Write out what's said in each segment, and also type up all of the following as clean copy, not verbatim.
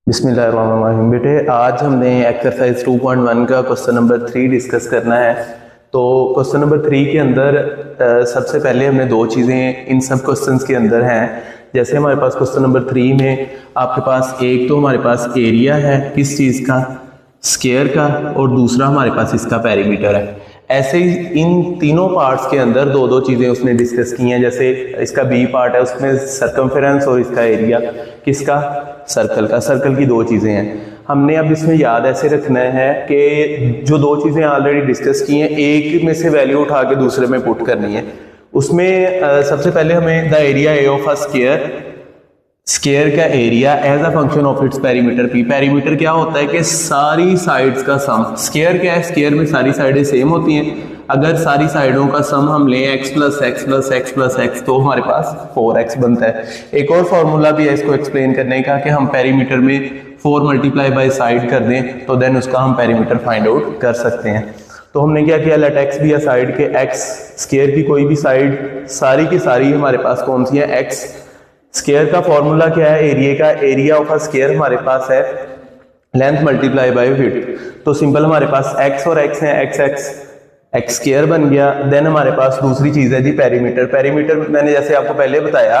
बिस्मिल्लाहिर्रहमानिर्रहीम। बेटे आज हमने एक्सरसाइज 2.1 का क्वेश्चन नंबर 3 डिस्कस करना है। तो क्वेश्चन नंबर 3 के अंदर सबसे पहले हमने दो चीज़ें इन सब क्वेश्चंस के अंदर हैं। जैसे हमारे पास क्वेश्चन नंबर 3 में आपके पास एक तो हमारे पास एरिया है किस चीज़ का, स्क्वायर का, और दूसरा हमारे पास इसका पेरीमीटर है। ऐसे ही इन तीनों पार्ट्स के अंदर दो दो चीज़ें उसने डिस्कस की हैं। जैसे इसका बी पार्ट है उसमें सर्कमफेरेंस और इसका एरिया किसका, सर्कल का। सर्कल की दो चीज़ें हैं। हमने अब इसमें याद ऐसे रखना है कि जो दो चीज़ें ऑलरेडी डिस्कस की हैं एक में से वैल्यू उठा के दूसरे में पुट करनी है। उसमें सबसे पहले हमें the area A of a square, square का area as a function of its perimeter P. Perimeter क्या होता है कि सारी साइड्स का सम। स्क्वायर क्या है, स्क्वायर में सारी साइडें सेम होती हैं। अगर सारी साइडों का सम हम लें x plus x plus x plus x तो हमारे पास 4x बनता है। एक और फॉर्मूला भी है इसको एक्सप्लेन करने का कि हम पेरीमीटर में 4 मल्टीप्लाई बाय साइड कर दें तो देन उसका हम पेरीमीटर फाइंड आउट कर सकते हैं। तो हमने क्या किया, let x be a side के x, स्क्वायर की कोई भी साइड सारी की सारी हमारे पास कौन सी है, x। स्क्वायर का फॉर्मूला क्या है, एरिया का। एरिया ऑफ अ स्क्वायर हमारे पास है लेंथ मल्टीप्लाई बाय विड्थ। तो सिंपल हमारे पास x और x है, x स्क्वायर बन गया। देन हमारे पास दूसरी चीज है जी पेरीमीटर। पेरीमीटर मैंने जैसे आपको पहले बताया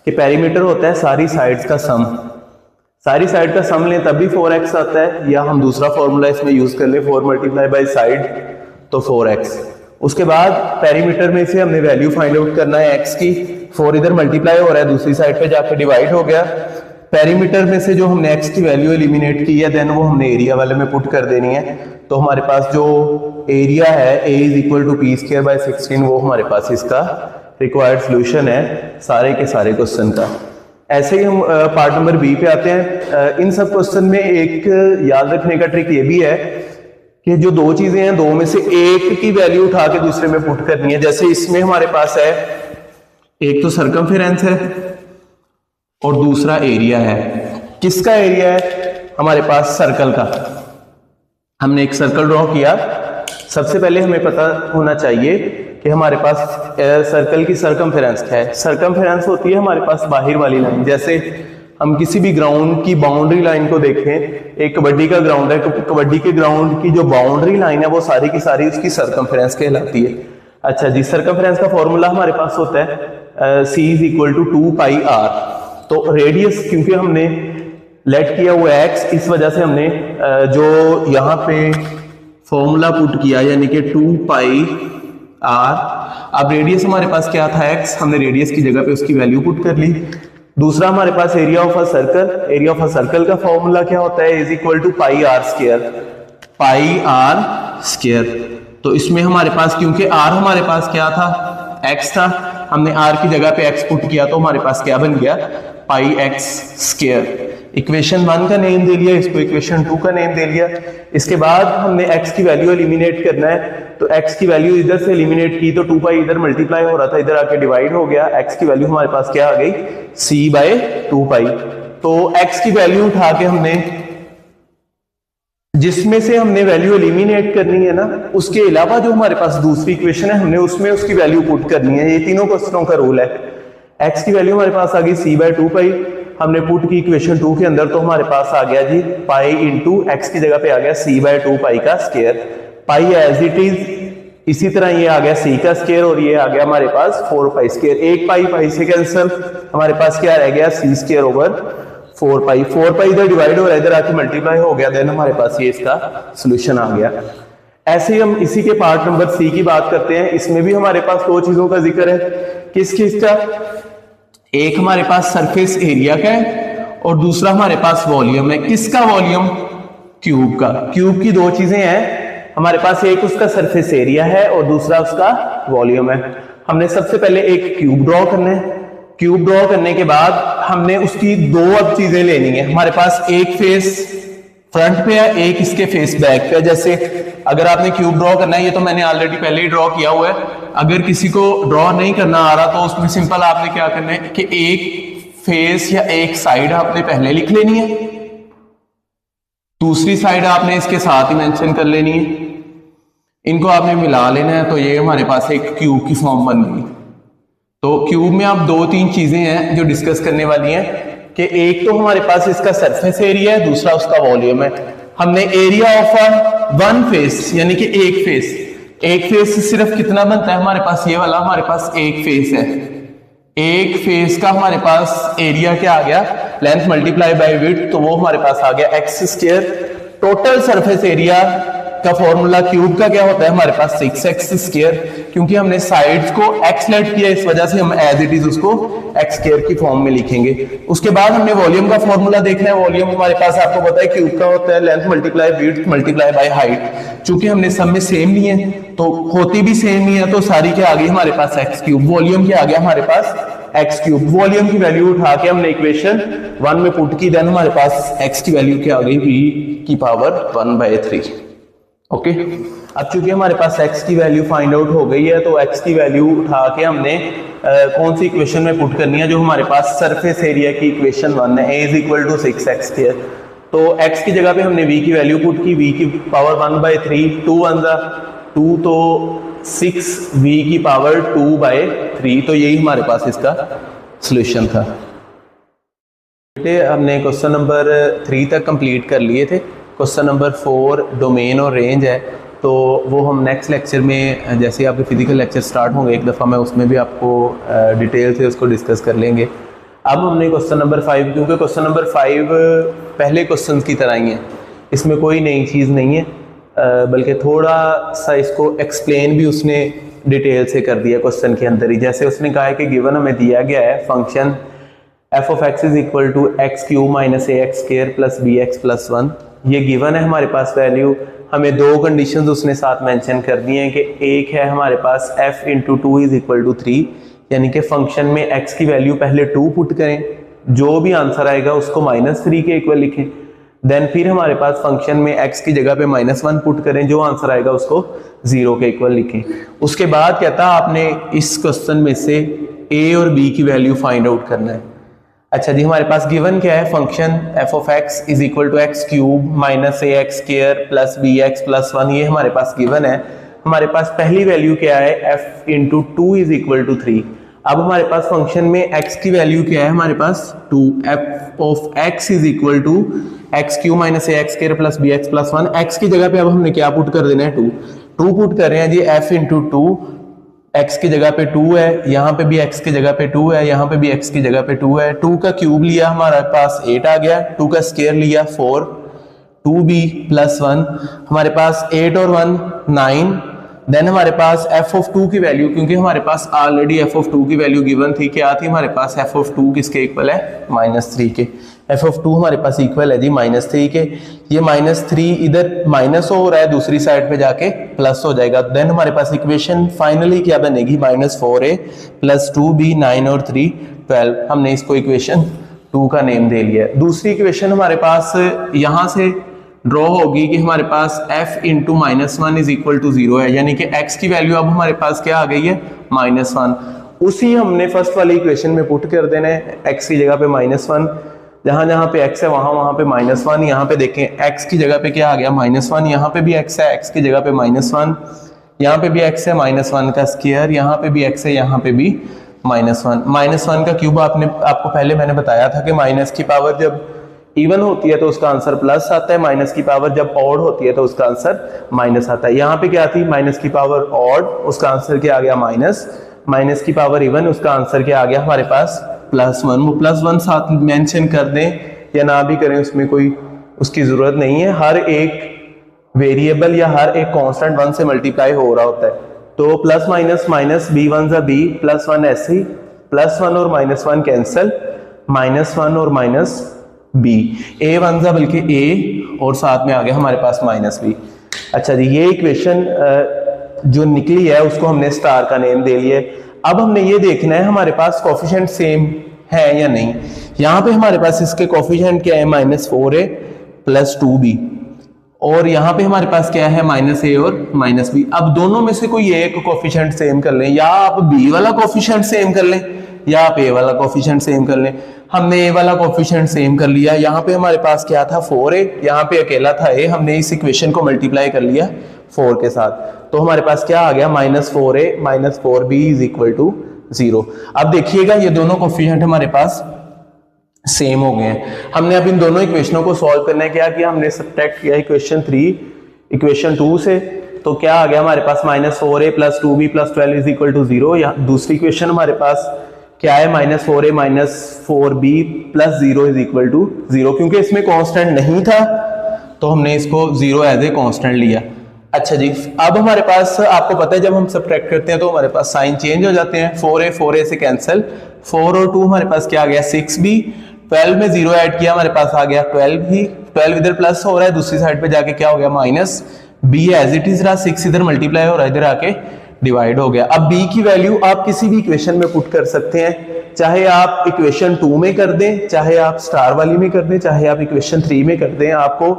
कि पेरीमीटर होता है सारी साइड्स का सम। सारी साइड का सम लें तब भी 4x आता है, या हम दूसरा फॉर्मूला इसमें यूज कर ले 4 मल्टीप्लाई बाय साइड तो 4x। उसके बाद पेरीमीटर में से हमने वैल्यू फाइंड आउट करना है x की। 4 इधर मल्टीप्लाई हो रहा है, दूसरी साइड पे जाके डिवाइड हो गया। पेरीमीटर में से जो हमने x की वैल्यू एलिमिनेट की है देन वो हमने एरिया वाले में पुट कर देनी है। तो हमारे पास जो एरिया है a is equal to P square by 16, वो हमारे पास इसका रिक्वायर्ड सोल्यूशन है सारे के सारे क्वेश्चन का। ऐसे ही हम पार्ट नंबर बी पे आते हैं। इन सब क्वेश्चन में एक याद रखने का ट्रिक ये भी है कि जो दो चीजें हैं दो में से एक की वैल्यू उठा के दूसरे में पुट करनी है। जैसे इसमें हमारे पास है एक तो सर्कमफेरेंस है और दूसरा एरिया है। किसका एरिया है, हमारे पास सर्कल का। हमने एक सर्कल ड्रॉ किया। सबसे पहले हमें पता होना चाहिए कि हमारे पास सर्कल की सर्कमफेरेंस क्या है। सर्कमफेरेंस होती है हमारे पास बाहर वाली लाइन। जैसे हम किसी भी ग्राउंड की बाउंड्री लाइन को देखें, एक कबड्डी का ग्राउंड है, कबड्डी के ग्राउंड की जो बाउंड्री लाइन है वो सारी की सारी उसकी सर्कमफेरेंस कहलाती है। अच्छा जी, सर्कमफेरेंस का फॉर्मूला हमारे पास होता है c is equal to 2 pi r। तो रेडियस क्योंकि हमने लेट किया हुआ है x, इस वजह से हमने जो यहाँ पे फॉर्मूला पुट किया यानी कि 2 पाई r। अब रेडियस हमारे पास क्या था x, हमने रेडियस की जगह पे उसकी वैल्यू पुट कर ली। दूसरा हमारे पास area of a circle. Area of a circle का फॉर्मूला क्या होता है, is equal to pi r square, pi r square. तो इसमें हमारे पास क्योंकि r हमारे पास क्या था, x था, हमने r की जगह पे x पुट किया तो हमारे पास क्या बन गया, पाई x स्क्वायर। इक्वेशन 1 का नेम दे लिया, इसको इक्वेशन 2 का नेम दे लिया। इसके बाद हमने x की वैल्यू एलिमिनेट करना है। तो x की वैल्यू इधर से एलिमिनेट की तो 2 पाई इधर मल्टीप्लाई हो रहा था, इधर आके डिवाइड हो गया। x की वैल्यू हमारे पास क्या आ गई, c बाय 2 पाई। तो x की वैल्यू उठा के हमने जिसमें से हमने वैल्यू एलिमिनेट करनी है ना, उसके अलावा जो हमारे पास दूसरी इक्वेशन है हमने उसमें उसकी वैल्यू पुट करनी है। ये तीनों क्वेश्चनों का रूल है। x की वैल्यू हमारे पास आ गई c बाय 2 पाई, हमने पुट की इक्वेशन 2 के अंदर तो हमारे पास आ गया जी पाई इंटू एक्स की जगह पे आ गया c बाय 2 पाई का square. Pi as it is, इसी तरह ये आ गया c का स्क्वायर और ये आ गया हमारे पास 4 पाई स्क्वायर। एक पाई पाई से कैंसिल, हमारे पास क्या रह गया, c स्क्वायर ओवर 4 पाई। 4 पाई इधर डिवाइड हो रहा है, इधर आके मल्टीप्लाई हो गया, देन हमारे पास ये इसका सोल्यूशन आ गया। ऐसे ही हम इसी के पार्ट नंबर सी की बात करते हैं। इसमें भी हमारे पास दो चीजों का जिक्र है। किस किस का, एक हमारे पास सरफेस एरिया का है और दूसरा हमारे पास वॉल्यूम है। किसका वॉल्यूम, क्यूब का। क्यूब की दो चीजें हैं हमारे पास, एक उसका सरफेस एरिया है और दूसरा उसका वॉल्यूम है। हमने सबसे पहले एक क्यूब ड्रॉ करना है। क्यूब ड्रॉ करने के बाद हमने उसकी दो अब चीजें लेनी है। हमारे पास एक फेस फ्रंट पे है, एक इसके फेस बैक पे है। जैसे अगर आपने क्यूब ड्रॉ करना है, ये तो मैंने ऑलरेडी पहले ही ड्रॉ किया हुआ है। अगर किसी को ड्रॉ नहीं करना आ रहा तो उसमें सिंपल आपने क्या करना है कि एक फेस या एक साइड आपने पहले लिख लेनी है, दूसरी साइड आपने इसके साथ ही मेंशन कर लेनी है। इनको आपने मिला लेना है तो ये हमारे पास एक क्यूब की फॉर्म बन गई। तो क्यूब में आप 2-3 चीजें हैं जो डिस्कस करने वाली हैं। कि एक तो हमारे पास इसका सरफेस एरिया है, दूसरा उसका वॉल्यूम है। हमने एरिया ऑफ वन फेस यानी कि एक फेस सिर्फ कितना बनता है हमारे पास, ये वाला हमारे पास एक फेस है, एक फेस का हमारे पास एरिया क्या आ गया, लेंथ मल्टीप्लाई बाय विड्थ, तो वो हमारे पास आ गया x square. Total surface area का फॉर्मूला क्यूब का क्या होता है हमारे पास 6x स्क्वायर, क्योंकि हमने साइड्स को x लेट किया, इस वजह से हम एज इट इज उसको x स्क्वायर की फॉर्म में लिखेंगे। उसके बाद हमने वॉल्यूम का फॉर्मूला देखना है। वॉल्यूम हमारे पास आपको पता है क्यूब का होता है length multiply width multiply by height. चूंकि हमने सब में सेम लिए तो होती भी सेम ही है, तो सारी के आ गई हमारे पास एक्स क्यूब। वॉल्यूम क्या आ गया हमारे पास एक्स क्यूब। वॉल्यूम की वैल्यू उठा के हमने इक्वेशन 1 में पुट की, देन हमारे पास एक्स की वैल्यू क्या आ गई, v की पावर 1/3। ओके, अब चूंकि हमारे पास x की वैल्यू फाइंड आउट हो गई है, तो x की वैल्यू उठा के हमने कौन सी इक्वेशन में पुट करनी है, जो हमारे पास सरफेस एरिया की इक्वेशन 1 है, a = 6x स्क्वायर। तो x की जगह पे हमने v की वैल्यू पुट की, v की पावर 1/3, 2 1 2 तो 6, v की पावर 2/3। तो यही हमारे पास इसका सॉल्यूशन था। हमने क्वेश्चन नंबर 3 तक कंप्लीट कर लिए थे। क्वेश्चन नंबर 4 डोमेन और रेंज है, तो वो हम नेक्स्ट लेक्चर में, जैसे आपके फिजिकल लेक्चर स्टार्ट होंगे एक दफ़ा, मैं उसमें भी आपको डिटेल से उसको डिस्कस कर लेंगे। अब हमने क्वेश्चन नंबर 5, क्योंकि क्वेश्चन नंबर 5 पहले क्वेश्चन की तरह ही है, इसमें कोई नई चीज़ नहीं है, बल्कि थोड़ा सा इसको एक्सप्लेन भी उसने डिटेल से कर दिया क्वेश्चन के अंदर ही। जैसे उसने कहा है कि गिवन हमें दिया गया है function f of x = x³ - ax² + bx + 1। ये गिवन है हमारे पास वैल्यू। हमें दो कंडीशंस उसने साथ मेंशन कर दी हैं कि एक है हमारे पास f × 2 = 3, यानी कि फंक्शन में x की वैल्यू पहले 2 पुट करें, जो भी आंसर आएगा उसको -3 के इक्वल लिखें। देन फिर हमारे पास फंक्शन में x की जगह पे -1 पुट करें, जो आंसर आएगा उसको 0 के इक्वल लिखें। उसके बाद कहता आपने इस क्वेश्चन में से a और b की वैल्यू फाइंड आउट करना है। अच्छा जी, हमारे पास गिवन क्या है, function f of x = x³ - ax² + bx + 1, ये हमारे पास गिवन है। हमारे पास पहली वैल्यू क्या है, f × 2 = 3। अब हमारे पास फंक्शन में x की वैल्यू क्या है, हमारे पास 2। f of x = x³ - ax² + bx + 1। x की जगह पे अब हमने क्या पुट कर देना है, 2 पुट कर रहे हैं जी। f × 2, x की जगह पे 2 है, यहाँ पे भी x की जगह पे 2 है, यहाँ पे भी x की जगह पे 2 है। 2 का क्यूब लिया हमारे पास 8 आ गया, 2 का स्क्वायर लिया 4, 2b + 1, हमारे पास 8 और 1 9। देन हमारे पास f of 2 की वैल्यू, क्योंकि हमारे पास ऑलरेडी f of 2 की वैल्यू गिवन थी, क्या थी हमारे पास, f of 2 किसके इक्वल है, -3 के। f of 2 हमारे पास इक्वल है जी -3 के। ये -3 इधर माइनस हो रहा है, दूसरी साइड पे जाके प्लस हो जाएगा। देन हमारे पास इक्वेशन फाइनली क्या बनेगी, -4a + 2b 9 और 3 12। हमने इसको इक्वेशन 2 का नेम दे लिया है। दूसरी इक्वेशन हमारे पास यहाँ से ड्रॉ होगी कि हमारे पास f × -1 = 0 है, यानी कि x की वैल्यू अब हमारे पास क्या आ गई है, -1। उसी हमने फर्स्ट वाली इक्वेशन में पुट कर देना है, x की जगह पे -1, जहां जहां पे x है वहां पे -1। यहाँ पे देखें x की जगह पे क्या आ गया, -1, यहाँ पे भी x है, x की जगह पे -1, यहाँ पे भी x है, -1 का स्क्वायर, यहाँ पे भी x है, यहाँ पे भी -1। -1 का क्यूब आपको पहले मैंने बताया था कि माइनस की पावर जब इवन होती है तो उसका आंसर प्लस आता है, माइनस की पावर जब ऑड होती है तो उसका आंसर माइनस आता है। यहाँ पे क्या थी, माइनस की पावर ऑड, उसका आंसर क्या आ गया, माइनस। माइनस की पावर इवन, उसका आंसर क्या आ गया हमारे पास, +1। वो +1 साथ मेंशन कर दें या ना भी करें, उसमें कोई उसकी जरूरत नहीं है। हर एक वेरिएबल या हर एक कांस्टेंट 1 से मल्टीप्लाई हो रहा होता है, तो plus minus minus, b1 = b, +1 ऐसे ही, +1 और -1 कैंसिल, -1 और -b, a1 = बल्कि a और साथ में आ गया हमारे पास -b। अच्छा जी, ये इक्वेशन जो निकली है उसको हमने स्टार का नेम दे लिया। अब हमने ये देखना है हमारे पास कोफिशिएंट सेम है या नहीं। यहाँ पे हमारे पास इसके कोफिशिएंट क्या है, -4a + 2b, और यहाँ पे हमारे पास क्या है, -a और -b। अब दोनों में से कोई एक कोफिशिएंट सेम कर लें, या आप b वाला कोफिशिएंट सेम कर लें या आप a वाला कोफिशिएंट सेम कर लें। हमने a वाला कोफिशिएंट सेम कर लिया। यहाँ पे हमारे पास क्या था, 4a, यहाँ पे अकेला था a, हमने इस इक्वेशन को मल्टीप्लाई कर लिया 4 के साथ, तो हमारे पास क्या आ गया, -4a - 4b = 0। अब देखिएगा ये दोनों कोफिशिएंट हमारे पास सेम हो गए हैं। हमने अब इन दोनों इक्वेशनों को सॉल्व करने क्या किया, हमने सब्ट्रैक्ट किया इक्वेशन 3 इक्वेशन 2 से, तो क्या आ गया हमारे पास -4a + 2b + 12 = 0। या दूसरी इक्वेशन हमारे पास क्या है, -4a - 4b + 0 = 0। क्योंकि इसमें कांस्टेंट नहीं था तो हमने इसको 0 एज ए कांस्टेंट लिया। अच्छा जी, अब हमारे पास आपको पता है जब हम सब्ट्रैक्ट करते हैं तो हमारे पास साइन चेंज हो जाते हैं। 4a से कैंसिल, 4 और 2 हमारे पास क्या आ गया 6b, 12 में 0 ऐड किया हमारे पास आ गया 12 ही, 12 इधर प्लस हो रहा है, दूसरी साइड पे जाके क्या हो गया minus, b as it is रहा, 6 इधर मल्टीप्लाई हो रहा है, इधर आके डिवाइड हो गया। अब b की वैल्यू आप किसी भी इक्वेशन में पुट कर सकते हैं, चाहे आप इक्वेशन 2 में कर दें, चाहे आप स्टार वाली में कर दें, चाहे आप इक्वेशन 3 में कर दें, आपको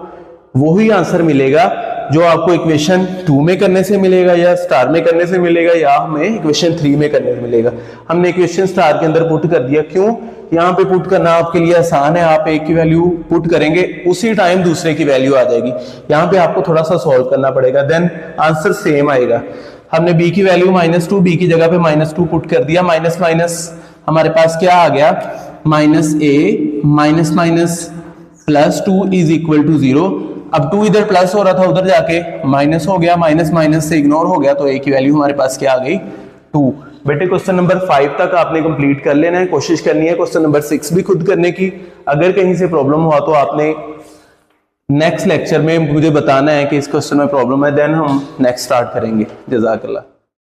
वही आंसर मिलेगा जो आपको इक्वेशन 2 में करने से मिलेगा या स्टार में करने से मिलेगा या हमें इक्वेशन 3 में करने से मिलेगा। हमने इक्वेशन स्टार के अंदर पुट कर दिया, क्यों, यहाँ पे पुट करना आपके लिए आसान है, आप एक की वैल्यू पुट करेंगे उसी टाइम दूसरे की वैल्यू आ जाएगी। यहाँ पे आपको थोड़ा सा सॉल्व करना पड़ेगा, देन आंसर सेम आएगा। हमने b की वैल्यू -2, b की जगह पे -2 पुट कर दिया, माइनस माइनस हमारे पास क्या आ गया -a +2 = 0। अब 2 इधर प्लस हो रहा था, उधर जाके माइनस हो गया, माइनस माइनस से इग्नोर हो गया, तो a की वैल्यू हमारे पास क्या आ गई 2। बेटे क्वेश्चन नंबर 5 तक आपने कंप्लीट कर लेना है, कोशिश करनी है क्वेश्चन नंबर 6 भी खुद करने की। अगर कहीं से प्रॉब्लम हुआ तो आपने नेक्स्ट लेक्चर में मुझे बताना है कि इस क्वेश्चन में प्रॉब्लम है, देन हम नेक्स्ट स्टार्ट करेंगे। जज़ाकल्लाह।